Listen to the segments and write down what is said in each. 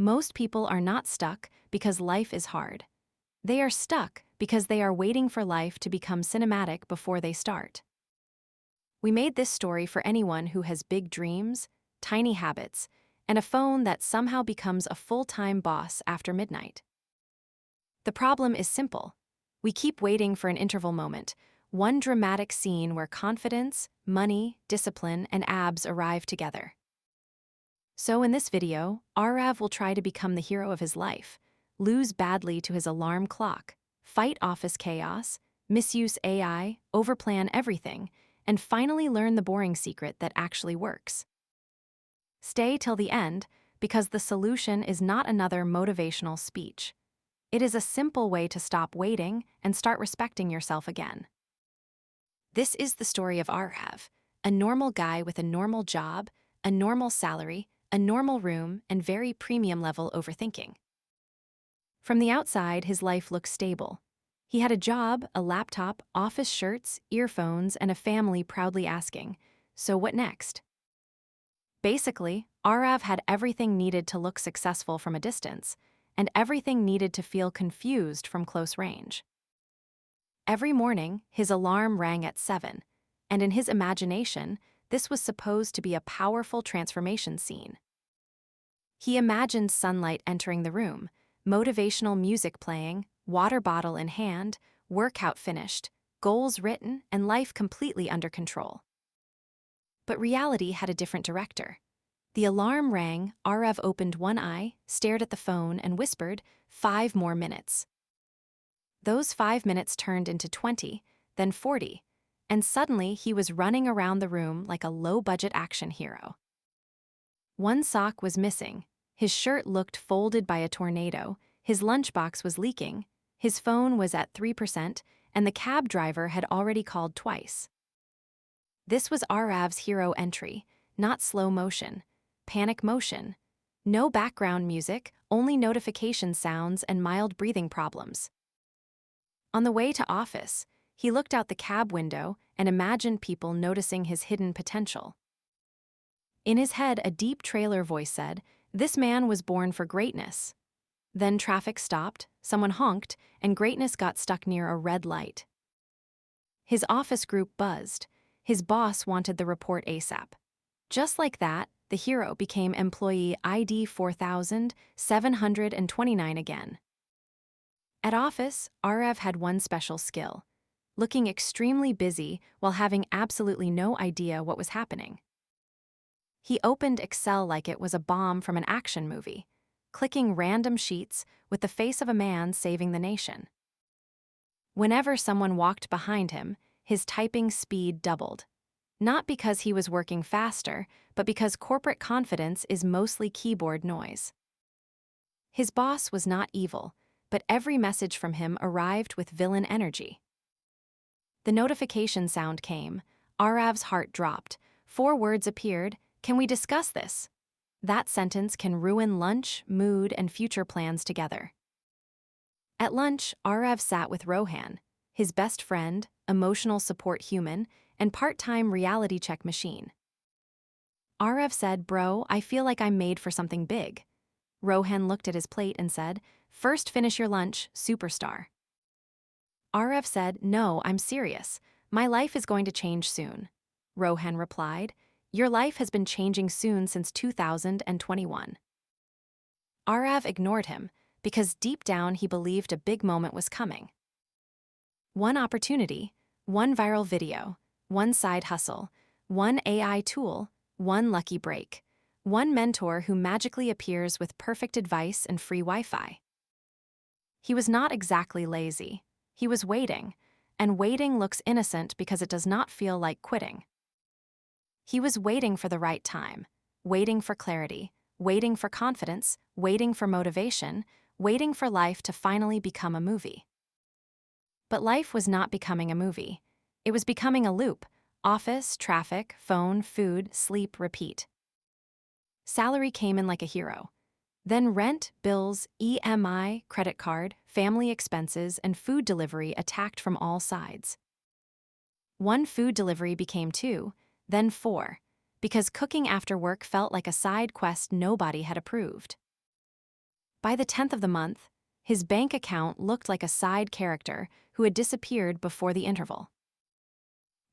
Most people are not stuck because life is hard. They are stuck because they are waiting for life to become cinematic before they start. We made this story for anyone who has big dreams, tiny habits, and a phone that somehow becomes a full-time boss after midnight. The problem is simple. We keep waiting for an interval moment, one dramatic scene where confidence, money, discipline, and abs arrive together. So in this video, Aarav will try to become the hero of his life, lose badly to his alarm clock, fight office chaos, misuse AI, overplan everything, and finally learn the boring secret that actually works. Stay till the end, because the solution is not another motivational speech. It is a simple way to stop waiting and start respecting yourself again. This is the story of Aarav, a normal guy with a normal job, a normal salary, a normal room, and very premium-level overthinking. From the outside, his life looks stable. He had a job, a laptop, office shirts, earphones, and a family proudly asking, "So what next?" Basically, Aarav had everything needed to look successful from a distance, and everything needed to feel confused from close range. Every morning, his alarm rang at 7, and in his imagination, this was supposed to be a powerful transformation scene. He imagined sunlight entering the room, motivational music playing, water bottle in hand, workout finished, goals written, and life completely under control. But reality had a different director. The alarm rang, Aarav opened one eye, stared at the phone, and whispered, 5 more minutes. Those 5 minutes turned into 20, then 40, and suddenly he was running around the room like a low-budget action hero. One sock was missing, his shirt looked folded by a tornado, his lunchbox was leaking, his phone was at 3%, and the cab driver had already called twice. This was Aarav's hero entry, not slow motion, panic motion. No background music, only notification sounds and mild breathing problems. On the way to office, he looked out the cab window and imagined people noticing his hidden potential. In his head, a deep trailer voice said, "This man was born for greatness." Then traffic stopped, someone honked, and greatness got stuck near a red light. His office group buzzed. His boss wanted the report ASAP. Just like that, the hero became employee ID 4729 again. At office, Aarav had one special skill: looking extremely busy while having absolutely no idea what was happening. He opened Excel like it was a bomb from an action movie, clicking random sheets with the face of a man saving the nation. Whenever someone walked behind him, his typing speed doubled. Not because he was working faster, but because corporate confidence is mostly keyboard noise. His boss was not evil, but every message from him arrived with villain energy. The notification sound came. Aarav's heart dropped. 4 words appeared. "Can we discuss this?" That sentence can ruin lunch, mood, and future plans together. At lunch, Aarav sat with Rohan, his best friend, emotional support human, and part-time reality check machine. Aarav said, "Bro, I feel like I'm made for something big." Rohan looked at his plate and said, "First finish your lunch, superstar." Aarav said, "No, I'm serious. My life is going to change soon." Rohan replied, "Your life has been changing soon since 2021. Aarav ignored him because deep down he believed a big moment was coming. One opportunity, one viral video, one side hustle, one AI tool, one lucky break, one mentor who magically appears with perfect advice and free Wi-Fi. He was not exactly lazy. He was waiting, and waiting looks innocent because it does not feel like quitting. He was waiting for the right time, waiting for clarity, waiting for confidence, waiting for motivation, waiting for life to finally become a movie. But life was not becoming a movie. It was becoming a loop: office, traffic, phone, food, sleep, repeat. Salary came in like a hero. Then rent, bills, EMI, credit card, family expenses, and food delivery attacked from all sides. One food delivery became 2, then 4, because cooking after work felt like a side quest nobody had approved. By the 10th of the month, his bank account looked like a side character who had disappeared before the interval.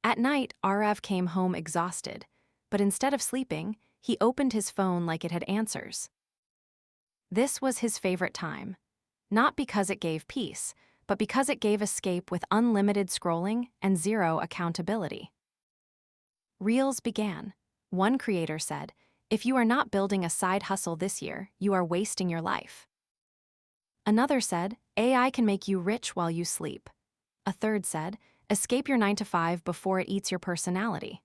At night, Aarav came home exhausted, but instead of sleeping, he opened his phone like it had answers. This was his favorite time, not because it gave peace, but because it gave escape with unlimited scrolling and zero accountability. Reels began. One creator said, "If you are not building a side hustle this year, you are wasting your life." Another said, "AI can make you rich while you sleep." A third said, "Escape your 9 to 5 before it eats your personality."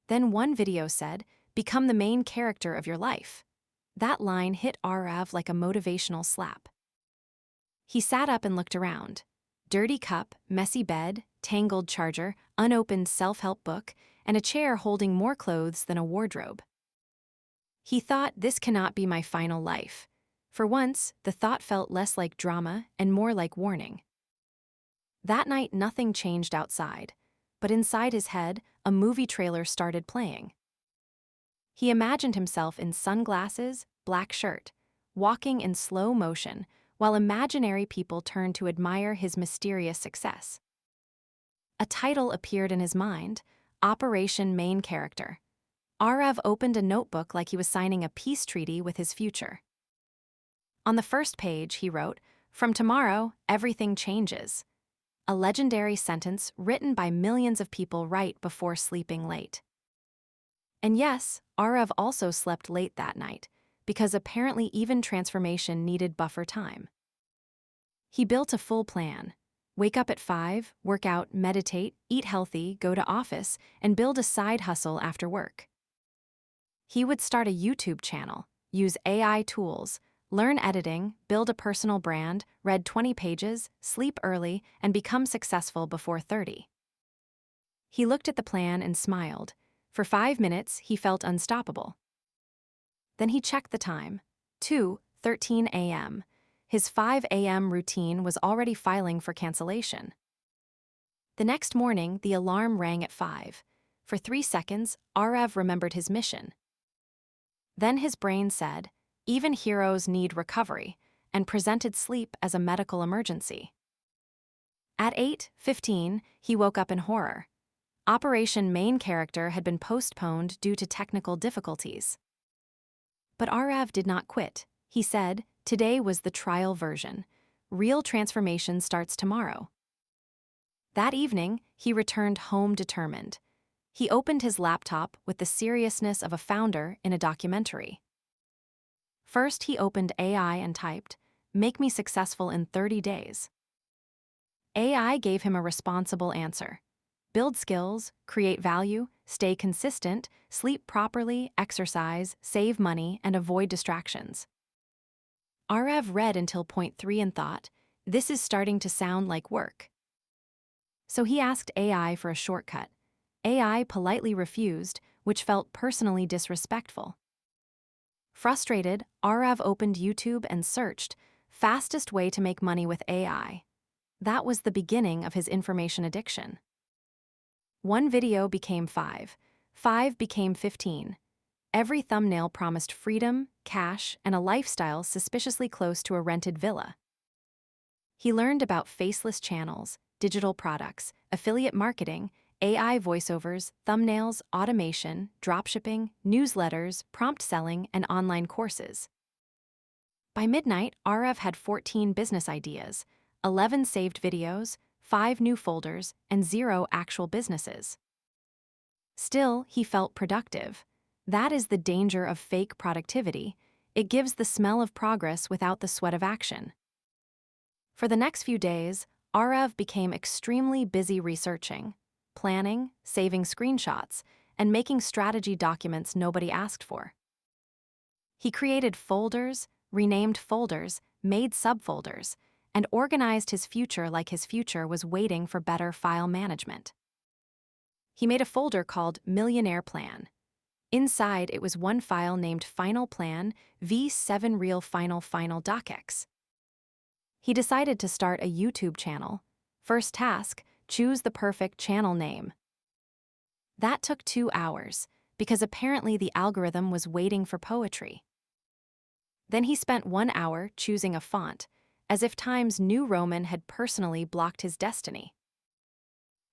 Then one video said, "Become the main character of your life." That line hit Aarav like a motivational slap. He sat up and looked around. Dirty cup, messy bed, tangled charger, unopened self-help book, and a chair holding more clothes than a wardrobe. He thought, "This cannot be my final life." For once, the thought felt less like drama and more like warning. That night, nothing changed outside, but inside his head, a movie trailer started playing. He imagined himself in sunglasses, black shirt, walking in slow motion, while imaginary people turned to admire his mysterious success. A title appeared in his mind, Operation Main Character. Aarav opened a notebook like he was signing a peace treaty with his future. On the first page, he wrote, "From tomorrow, everything changes." A legendary sentence written by millions of people right before sleeping late. And yes, Aarav also slept late that night, because apparently even transformation needed buffer time. He built a full plan. Wake up at 5, work out, meditate, eat healthy, go to office, and build a side hustle after work. He would start a YouTube channel, use AI tools, learn editing, build a personal brand, read 20 pages, sleep early, and become successful before 30. He looked at the plan and smiled. For 5 minutes, he felt unstoppable. Then he checked the time. 2:13 a.m. His 5 a.m. routine was already filing for cancellation. The next morning, the alarm rang at 5. For 3 seconds, Aarav remembered his mission. Then his brain said, "Even heroes need recovery," and presented sleep as a medical emergency. At 8:15, he woke up in horror. Operation Main Character had been postponed due to technical difficulties. But Aarav did not quit. He said, "Today was the trial version. Real transformation starts tomorrow." That evening, he returned home determined. He opened his laptop with the seriousness of a founder in a documentary. First, he opened AI and typed, "Make me successful in 30 days." AI gave him a responsible answer. Build skills, create value, stay consistent, sleep properly, exercise, save money, and avoid distractions. Aarav read until point 3 and thought, "This is starting to sound like work." So he asked AI for a shortcut. AI politely refused, which felt personally disrespectful. Frustrated, Aarav opened YouTube and searched, "Fastest way to make money with AI." That was the beginning of his information addiction. One video became 5. 5 became 15. Every thumbnail promised freedom, cash, and a lifestyle suspiciously close to a rented villa. He learned about faceless channels, digital products, affiliate marketing, AI voiceovers, thumbnails, automation, dropshipping, newsletters, prompt selling, and online courses. By midnight, Aarav had 14 business ideas, 11 saved videos, 5 new folders, and 0 actual businesses. Still, he felt productive. That is the danger of fake productivity. It gives the smell of progress without the sweat of action. For the next few days, Aarav became extremely busy researching, planning, saving screenshots, and making strategy documents nobody asked for. He created folders, renamed folders, made subfolders, and organized his future like his future was waiting for better file management. He made a folder called Millionaire Plan. Inside, it was one file named Final Plan V7 Real Final docx. He decided to start a YouTube channel. First task, choose the perfect channel name. That took 2 hours, because apparently the algorithm was waiting for poetry. Then he spent 1 hour choosing a font, as if Times New Roman had personally blocked his destiny.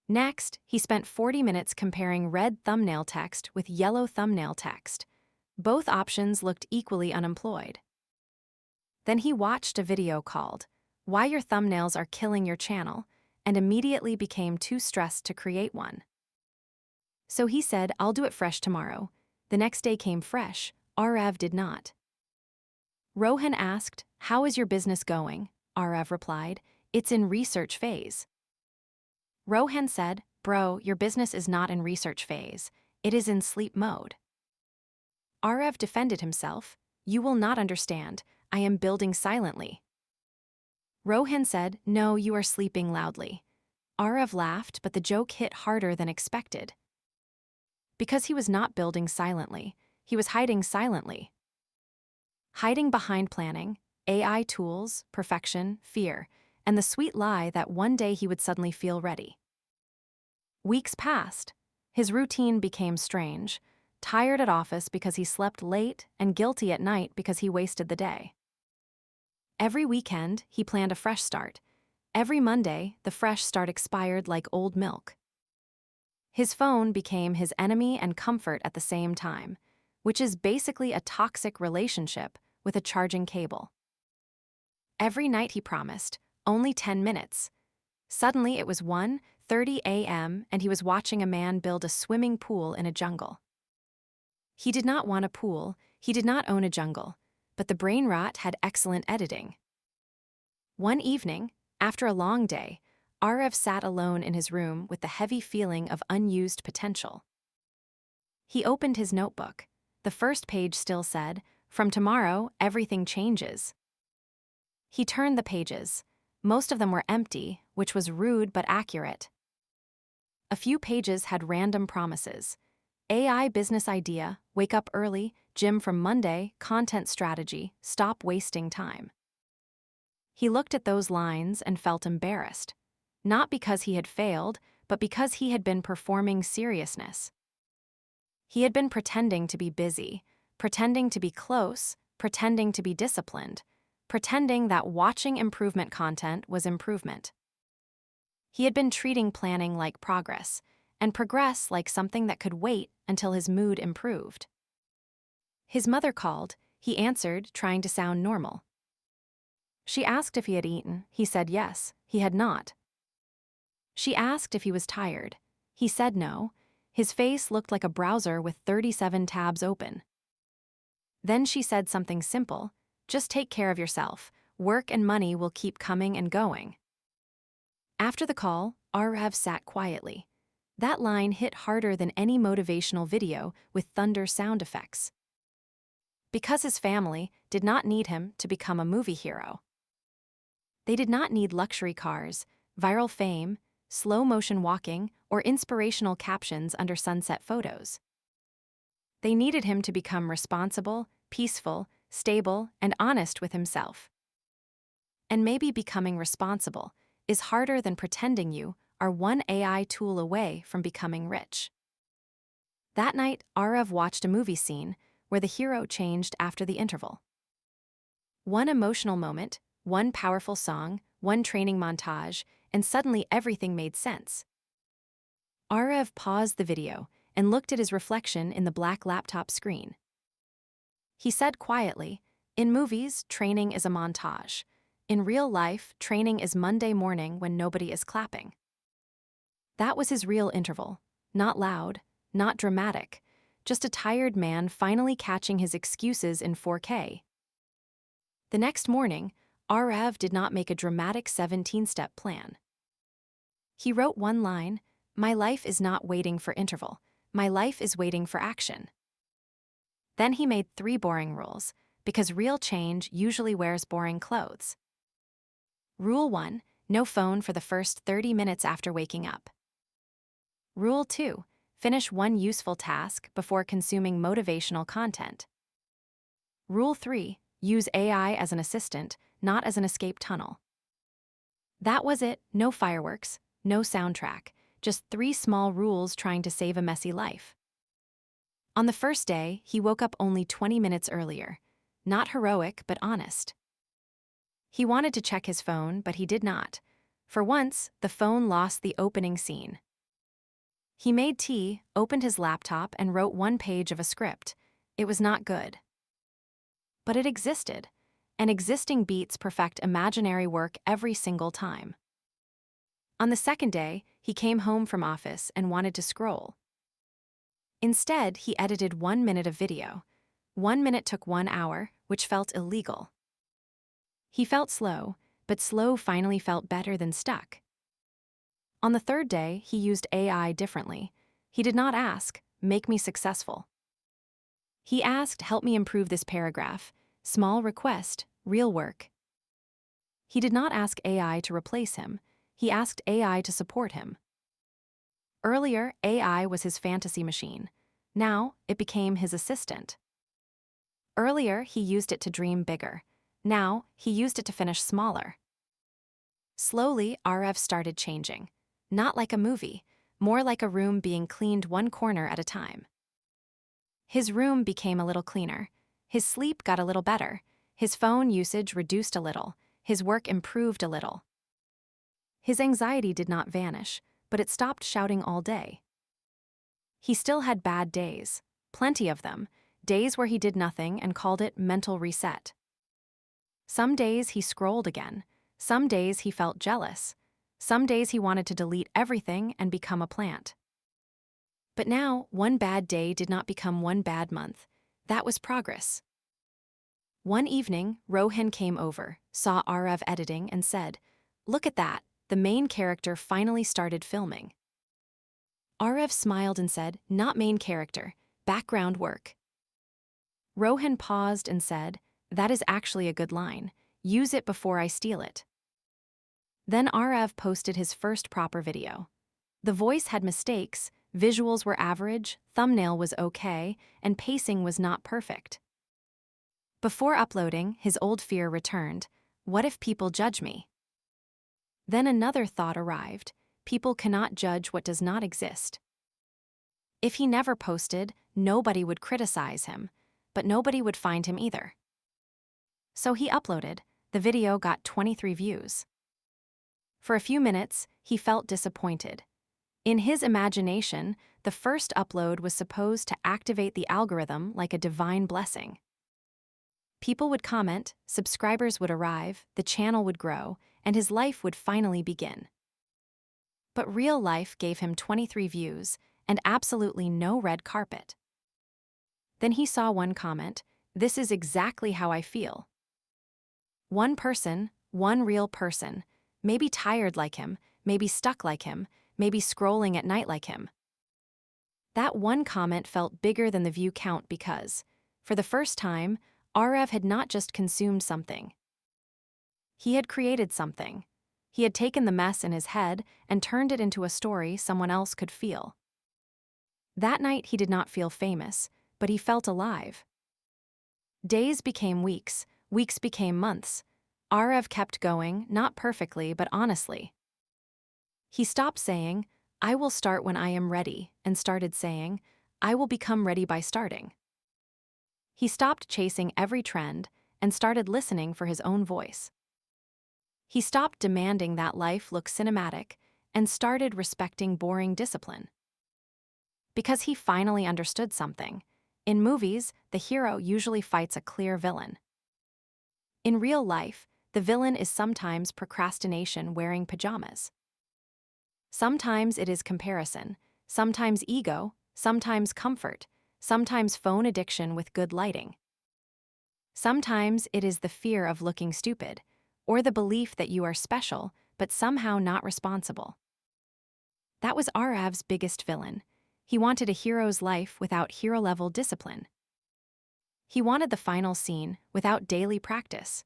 Next, he spent 40 minutes comparing red thumbnail text with yellow thumbnail text. Both options looked equally unemployed. Then he watched a video called, "Why Your Thumbnails Are Killing Your Channel," and immediately became too stressed to create one. So he said, "I'll do it fresh tomorrow." The next day came fresh. Aarav did not. Rohan asked, "How is your business going?" Aarav replied, "It's in research phase." Rohan said, "Bro, your business is not in research phase. It is in sleep mode." Aarav defended himself, "You will not understand. I am building silently." Rohan said, "No, you are sleeping loudly." Aarav laughed, but the joke hit harder than expected. Because he was not building silently, he was hiding silently. Hiding behind planning, AI tools, perfection, fear, and the sweet lie that one day he would suddenly feel ready. Weeks passed. His routine became strange, tired at office because he slept late and guilty at night because he wasted the day. Every weekend, he planned a fresh start. Every Monday, the fresh start expired like old milk. His phone became his enemy and comfort at the same time, which is basically a toxic relationship with a charging cable. Every night he promised, only 10 minutes. Suddenly it was 1:30 a.m. and he was watching a man build a swimming pool in a jungle. He did not want a pool, he did not own a jungle, but the brain rot had excellent editing. One evening, after a long day, Aarav sat alone in his room with the heavy feeling of unused potential. He opened his notebook. The first page still said, "From tomorrow, everything changes." He turned the pages. Most of them were empty, which was rude but accurate. A few pages had random promises. AI business idea, wake up early, gym from Monday, content strategy, stop wasting time. He looked at those lines and felt embarrassed. Not because he had failed, but because he had been performing seriousness. He had been pretending to be busy, pretending to be close, pretending to be disciplined, pretending that watching improvement content was improvement. He had been treating planning like progress, and progress like something that could wait until his mood improved. His mother called. He answered, trying to sound normal. She asked if he had eaten. He said yes, he had not. She asked if he was tired. He said no. His face looked like a browser with 37 tabs open. Then she said something simple, "Just take care of yourself. Work and money will keep coming and going." After the call, Aarav sat quietly. That line hit harder than any motivational video with thunder sound effects. Because his family did not need him to become a movie hero. They did not need luxury cars, viral fame, slow-motion walking, or inspirational captions under sunset photos. They needed him to become responsible, peaceful, stable, and honest with himself. And maybe becoming responsible is harder than pretending you are one AI tool away from becoming rich. That night, Aarav watched a movie scene where the hero changed after the interval. One emotional moment, one powerful song, one training montage, and suddenly everything made sense. Aarav paused the video and looked at his reflection in the black laptop screen. He said quietly, "In movies, training is a montage. In real life, training is Monday morning when nobody is clapping." That was his real interval, not loud, not dramatic, just a tired man finally catching his excuses in 4K. The next morning, Aarav did not make a dramatic 17-step plan. He wrote one line, "My life is not waiting for interval. My life is waiting for action." Then he made 3 boring rules, because real change usually wears boring clothes. Rule 1, no phone for the first 30 minutes after waking up. Rule 2, finish one useful task before consuming motivational content. Rule 3, use AI as an assistant, not as an escape tunnel. That was it, no fireworks, no soundtrack, just 3 small rules trying to save a messy life. On the first day, he woke up only 20 minutes earlier. not heroic but honest. He wanted to check his phone, but he did not. For once, the phone lost the opening scene. He made tea, opened his laptop, and wrote one page of a script. It was not good. But it existed, and existing beats perfect imaginary work every single time. On the second day, he came home from office and wanted to scroll. Instead, he edited 1 minute of video. 1 minute took 1 hour, which felt illegal. He felt slow, but slow finally felt better than stuck. On the third day, he used AI differently. He did not ask, "Make me successful." He asked, "Help me improve this paragraph." Small request, real work. He did not ask AI to replace him. He asked AI to support him. Earlier, AI was his fantasy machine. Now, it became his assistant. Earlier, he used it to dream bigger. Now, he used it to finish smaller. Slowly, Aarav started changing. Not like a movie, more like a room being cleaned one corner at a time. His room became a little cleaner. His sleep got a little better. His phone usage reduced a little. His work improved a little. His anxiety did not vanish, but it stopped shouting all day. He still had bad days, plenty of them, days where he did nothing and called it mental reset. Some days he scrolled again. Some days he felt jealous. Some days he wanted to delete everything and become a plant. But now, one bad day did not become one bad month. That was progress. One evening, Rohan came over, saw Aarav editing, and said, "Look at that, the main character finally started filming." Aarav smiled and said, "Not main character, background work." Rohan paused and said, "That is actually a good line. Use it before I steal it." Then Aarav posted his first proper video. The voice had mistakes, visuals were average, thumbnail was okay, and pacing was not perfect. Before uploading, his old fear returned. What if people judge me? Then another thought arrived. People cannot judge what does not exist. If he never posted, nobody would criticize him, but nobody would find him either. So he uploaded. The video got 23 views. For a few minutes, he felt disappointed. In his imagination, the first upload was supposed to activate the algorithm like a divine blessing. People would comment, subscribers would arrive, the channel would grow, and his life would finally begin. But real life gave him 23 views and absolutely no red carpet. Then he saw one comment, "This is exactly how I feel." One person, one real person, maybe tired like him, maybe stuck like him, maybe scrolling at night like him. That one comment felt bigger than the view count because, for the first time, Aarav had not just consumed something. He had created something. He had taken the mess in his head and turned it into a story someone else could feel. That night he did not feel famous, but he felt alive. Days became weeks, weeks became months. Aarav kept going, not perfectly, but honestly. He stopped saying, "I will start when I am ready," and started saying, "I will become ready by starting." He stopped chasing every trend and started listening for his own voice. He stopped demanding that life look cinematic and started respecting boring discipline. Because he finally understood something. In movies, the hero usually fights a clear villain. In real life, the villain is sometimes procrastination wearing pajamas. Sometimes it is comparison, sometimes ego, sometimes comfort, sometimes phone addiction with good lighting. Sometimes it is the fear of looking stupid, or the belief that you are special but somehow not responsible. That was Aarav's biggest villain. He wanted a hero's life without hero-level discipline. He wanted the final scene without daily practice.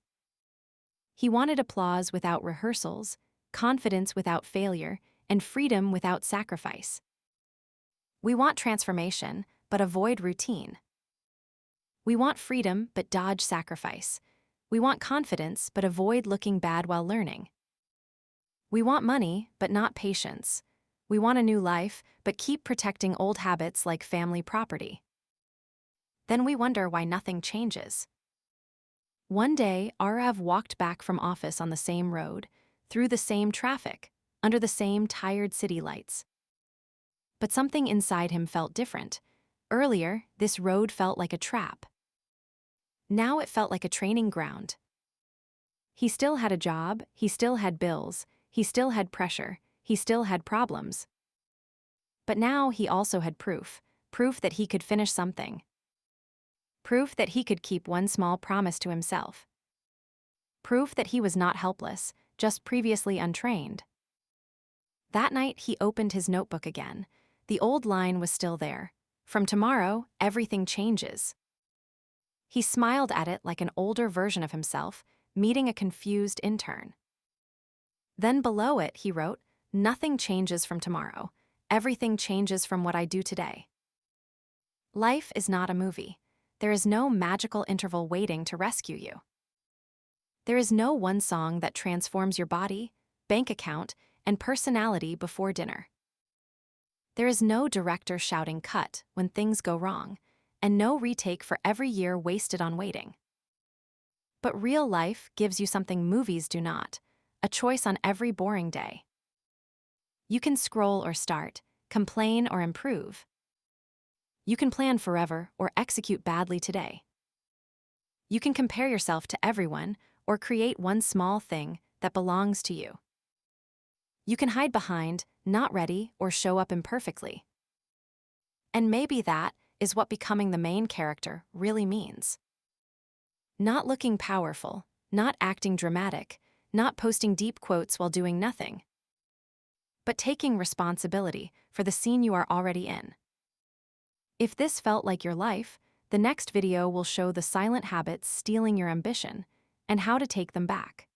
He wanted applause without rehearsals, confidence without failure, and freedom without sacrifice. We want transformation, but avoid routine. We want freedom, but dodge sacrifice. We want confidence, but avoid looking bad while learning. We want money, but not patience. We want a new life, but keep protecting old habits like family property. Then we wonder why nothing changes. One day, Aarav walked back from office on the same road, through the same traffic, under the same tired city lights. But something inside him felt different. Earlier, this road felt like a trap. Now it felt like a training ground. He still had a job, he still had bills, he still had pressure, he still had problems. But now he also had proof that he could finish something. Proof that he could keep one small promise to himself. Proof that he was not helpless, just previously untrained. That night he opened his notebook again. The old line was still there. From tomorrow, everything changes. He smiled at it like an older version of himself, meeting a confused intern. Then below it, he wrote, "Nothing changes from tomorrow. Everything changes from what I do today." Life is not a movie. There is no magical interval waiting to rescue you. There is no one song that transforms your body, bank account, and personality before dinner. There is no director shouting cut when things go wrong, and no retake for every year wasted on waiting. But real life gives you something movies do not, a choice on every boring day. You can scroll or start, complain or improve. You can plan forever or execute badly today. You can compare yourself to everyone or create one small thing that belongs to you. You can hide behind, not ready, or show up imperfectly. And maybe that is what becoming the main character really means. Not looking powerful, not acting dramatic, not posting deep quotes while doing nothing, but taking responsibility for the scene you are already in. If this felt like your life, the next video will show the silent habits stealing your ambition and how to take them back.